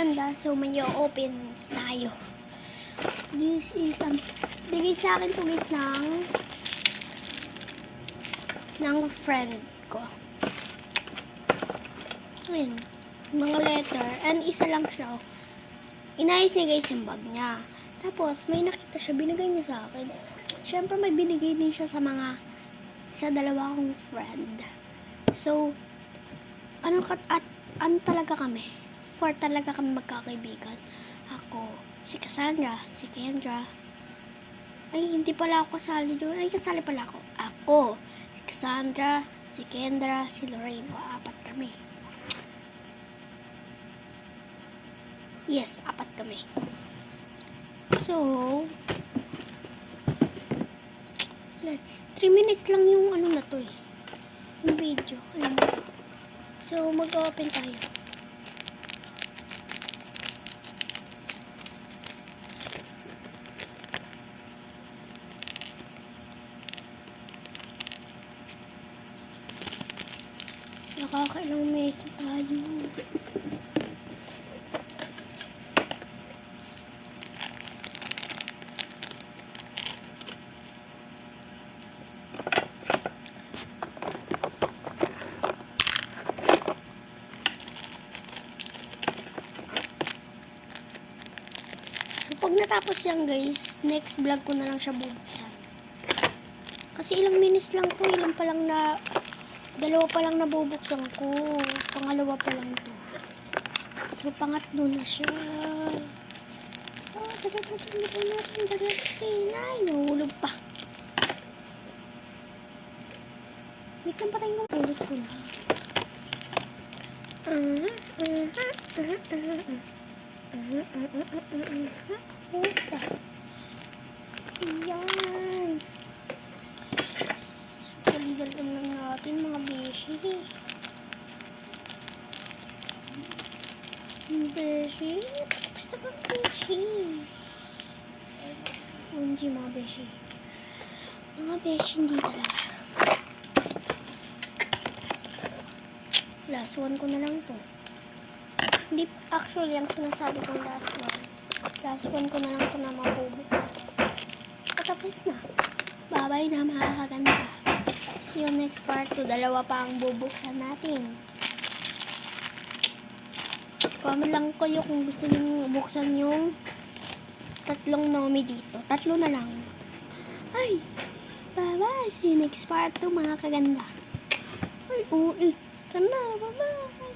kaganda. So, may open tayo. This is, bigay sa akin to guys ng friend ko. Ayun, mga letter. And isa lang siya. Inayos niya guys yung bag niya. Tapos, may nakita siya, binigay niya sa akin. Siyempre, may binigay din siya sa dalawa kong friend. So, ano talaga kami? For talaga kami magkakaibigan. Ako, si Cassandra, si Kendra. Ay, hindi pala ako kasali doon. Ay, kasali pala ako. Ako, si Cassandra, si Kendra, si Lorraine. O, 4 kami. Yes, 4 kami. So, 3 minutes lang yung ano na to eh. Yung video. Alam mo. So, mag-open tayo. Nakakailang minutes tayo. Pag natapos yan guys, next vlog ko na lang siya bubuksan. Kasi ilang minutes lang to, dalawa pa lang nabubuksan ko. Pangalawa pa lang to. So, pangatlo na siya. Oh, dali natin. Ay, nahulog pa. Wait lang, patayin ko. Ulit ko na. Ayan. Daligal lang natin mga beshi. Beshi? Basta ba beshi? Hindi mga beshi. Mga beshi hindi talaga. Last one ko na lang to. Hindi, actually, ang sinasabi kong last one ko na lang ito na mabubukas. Tapos na. Bye-bye na mga kaganda. See you next part 2. Dalawa pa ang bubuksan natin. Comment lang kayo kung gusto nyo buksan yung 3 nomi dito. 3 na lang. Ay! Bye-bye! See you next part 2 mga kaganda. Ay, uwi. Kana, bye-bye!